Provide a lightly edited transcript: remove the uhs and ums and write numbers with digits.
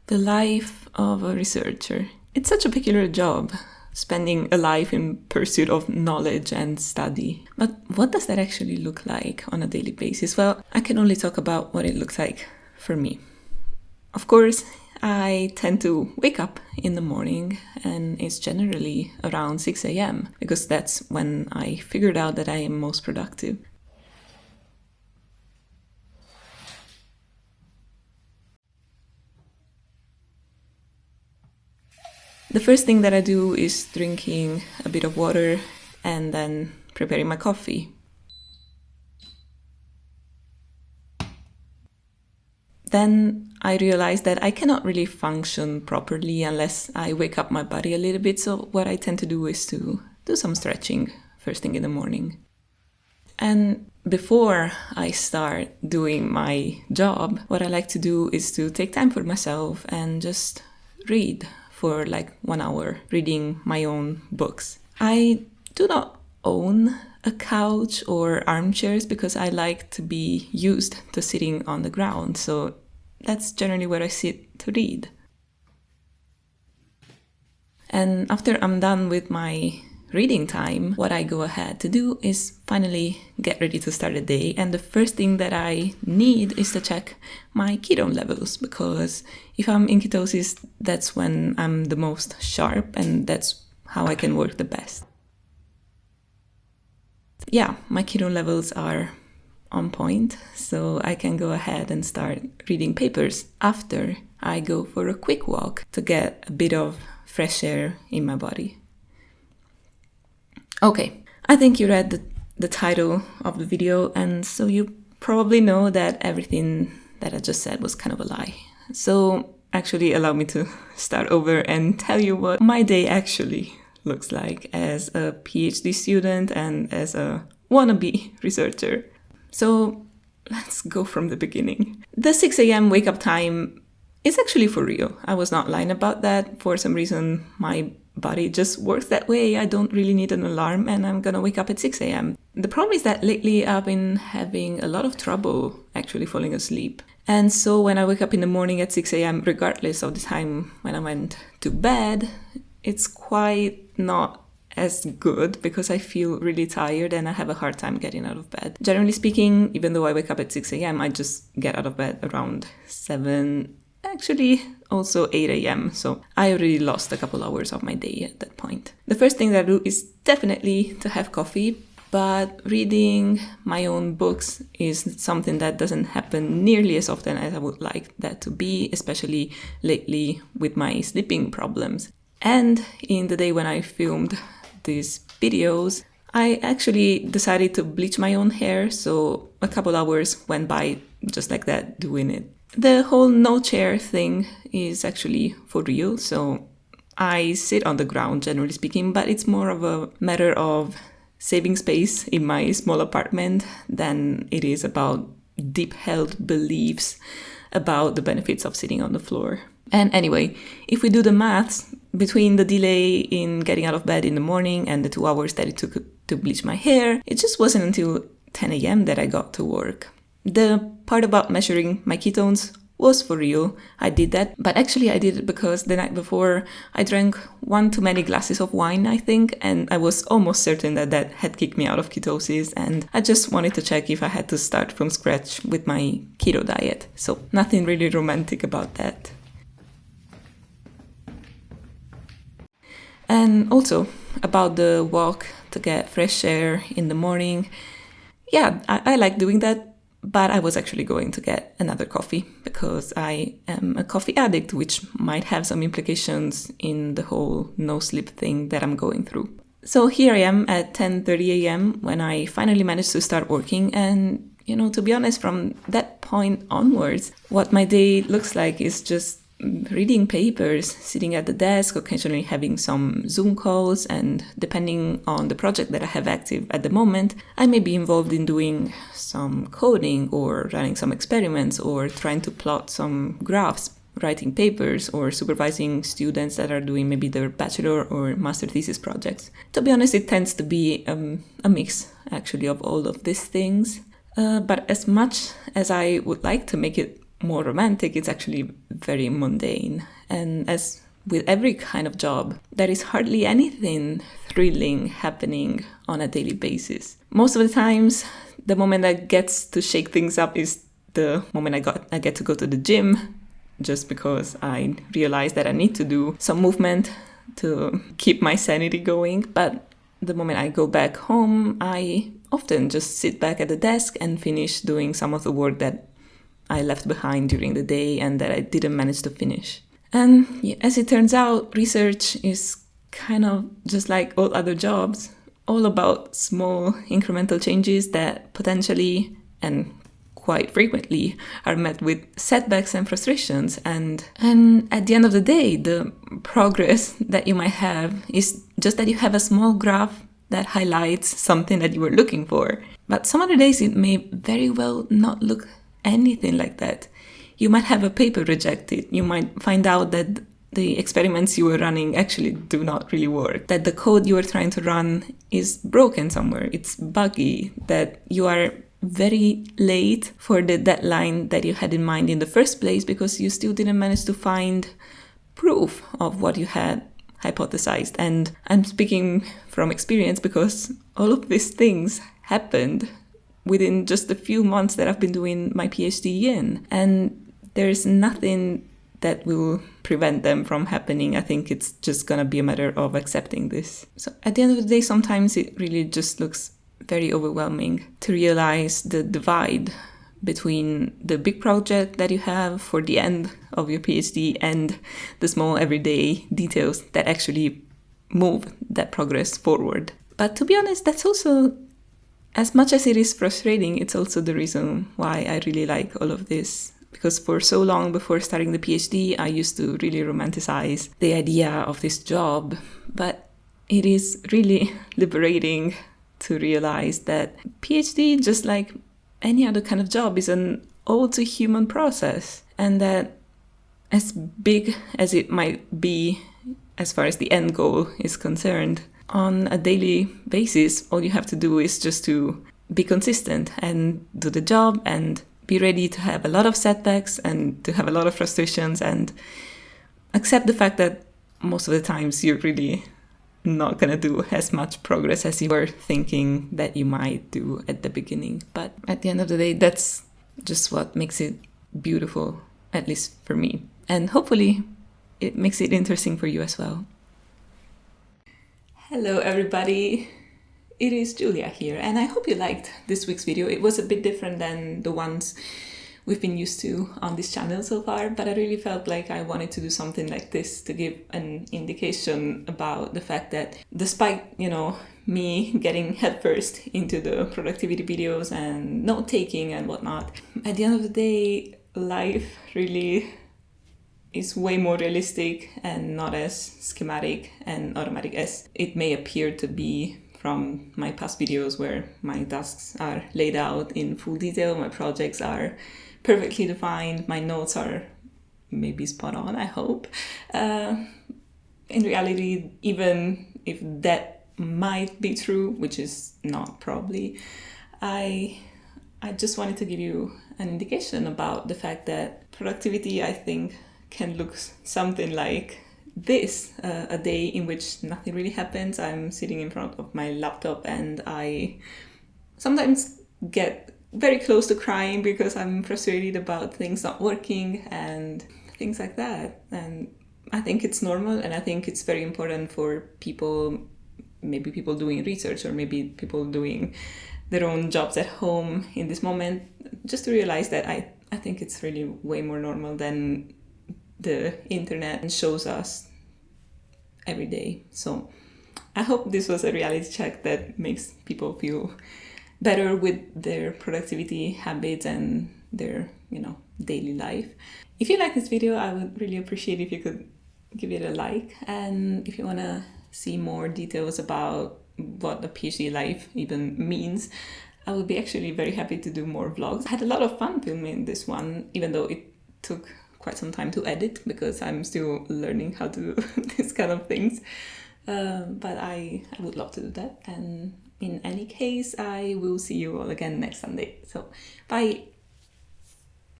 The life of a researcher. It's such a peculiar job, spending a life in pursuit of knowledge and study. But what does that actually look like on a daily basis? Well, I can only talk about what it looks like for me. Of course, I tend to wake up in the morning, and it's generally around 6 a.m. because that's when I figured out that I am most productive. The first thing that I do is drinking a bit of water and then preparing my coffee. Then I realized that I cannot really function properly unless I wake up my body a little bit, so what I tend to do is to do some stretching first thing in the morning. And before I start doing my job, what I like to do is to take time for myself and just read for like 1 hour, reading my own books. I do not own a couch or armchairs because I like to be used to sitting on the ground, so that's generally where I sit to read. And after I'm done with my reading time, what I go ahead to do is finally get ready to start the day. And the first thing that I need is to check my ketone levels, because if I'm in ketosis, that's when I'm the most sharp and that's how I can work the best. Yeah, my ketone levels are on point, so I can go ahead and start reading papers after I go for a quick walk to get a bit of fresh air in my body. Okay, I think you read the title of the video, and so you probably know that everything that I just said was kind of a lie. So actually allow me to start over and tell you what my day actually looks like as a PhD student and as a wannabe researcher. So let's go from the beginning. The 6 a.m. wake-up time is actually for real. I was not lying about that. For some reason, my body just works that way. I don't really need an alarm, and I'm gonna wake up at 6 a.m. The problem is that lately I've been having a lot of trouble actually falling asleep. And so when I wake up in the morning at 6 a.m., regardless of the time when I went to bed, it's quite not as good because I feel really tired and I have a hard time getting out of bed. Generally speaking, even though I wake up at 6 a.m., I just get out of bed around 7, actually also 8 a.m. So I already lost a couple hours of my day at that point. The first thing that I do is definitely to have coffee, but reading my own books is something that doesn't happen nearly as often as I would like that to be, especially lately with my sleeping problems. And in the day when I filmed these videos, I actually decided to bleach my own hair, so a couple hours went by just like that doing it. The whole no chair thing is actually for real, so I sit on the ground generally speaking, but it's more of a matter of saving space in my small apartment than it is about deep held beliefs about the benefits of sitting on the floor. And anyway, if we do the maths between the delay in getting out of bed in the morning and the 2 hours that it took to bleach my hair, it just wasn't until 10 a.m. that I got to work. The part about measuring my ketones was for real. I did that, but actually I did it because the night before I drank one too many glasses of wine, I think, and I was almost certain that that had kicked me out of ketosis, and I just wanted to check if I had to start from scratch with my keto diet. So nothing really romantic about that. And also about the walk to get fresh air in the morning. Yeah, I like doing that, but I was actually going to get another coffee because I am a coffee addict, which might have some implications in the whole no sleep thing that I'm going through. So here I am at 10:30 a.m. when I finally managed to start working, and to be honest, from that point onwards, what my day looks like is just reading papers, sitting at the desk, occasionally having some Zoom calls, and depending on the project that I have active at the moment, I may be involved in doing some coding or running some experiments or trying to plot some graphs, writing papers, or supervising students that are doing maybe their bachelor or master thesis projects. To be honest, it tends to be a mix, actually, of all of these things. But as much as I would like to make it more romantic, it's actually very mundane. And as with every kind of job, there is hardly anything thrilling happening on a daily basis. Most of the times, the moment that gets to shake things up is the moment I get to go to the gym, just because I realize that I need to do some movement to keep my sanity going. But the moment I go back home, I often just sit back at the desk and finish doing some of the work that I left behind during the day and that I didn't manage to finish. And as it turns out, research is kind of just like all other jobs, all about small incremental changes that potentially and quite frequently are met with setbacks and frustrations. And at the end of the day, the progress that you might have is just that you have a small graph that highlights something that you were looking for. But some other days it may very well not look anything like that. You might have a paper rejected. You might find out that the experiments you were running actually do not really work, that the code you were trying to run is broken somewhere, it's buggy, that you are very late for the deadline that you had in mind in the first place because you still didn't manage to find proof of what you had hypothesized. And I'm speaking from experience because all of these things happened within just a few months that I've been doing my PhD in. And there's nothing that will prevent them from happening. I think it's just gonna be a matter of accepting this. So at the end of the day, sometimes it really just looks very overwhelming to realize the divide between the big project that you have for the end of your PhD and the small everyday details that actually move that progress forward. But to be honest, that's also, as much as it is frustrating, it's also the reason why I really like all of this. Because for so long before starting the PhD, I used to really romanticize the idea of this job. But it is really liberating to realize that PhD, just like any other kind of job, is an all too human process. And that as big as it might be as far as the end goal is concerned, on a daily basis, all you have to do is just to be consistent and do the job and be ready to have a lot of setbacks and to have a lot of frustrations and accept the fact that most of the times you're really not going to do as much progress as you were thinking that you might do at the beginning. But at the end of the day, that's just what makes it beautiful, at least for me. And hopefully it makes it interesting for you as well. Hello everybody, it is Julia here, and I hope you liked this week's video. It was a bit different than the ones we've been used to on this channel so far, but I really felt like I wanted to do something like this to give an indication about the fact that despite, me getting headfirst into the productivity videos and note-taking and whatnot, at the end of the day, life really is way more realistic and not as schematic and automatic as it may appear to be from my past videos, where my tasks are laid out in full detail, my projects are perfectly defined, my notes are maybe spot on, I hope. In reality, even if that might be true, which is not probably, I just wanted to give you an indication about the fact that productivity, I think, can look something like this, a day in which nothing really happens. I'm sitting in front of my laptop and I sometimes get very close to crying because I'm frustrated about things not working and things like that. And I think it's normal, and I think it's very important for people, maybe people doing research or maybe people doing their own jobs at home in this moment, just to realize that I think it's really way more normal than the internet shows us every day. So I hope this was a reality check that makes people feel better with their productivity habits and their, daily life. If you like this video, I would really appreciate if you could give it a like. And if you want to see more details about what a PhD life even means, I would be actually very happy to do more vlogs. I had a lot of fun filming this one, even though it took quite some time to edit because I'm still learning how to do these kind of things. But I would love to do that. And in any case, I will see you all again next Sunday. So bye.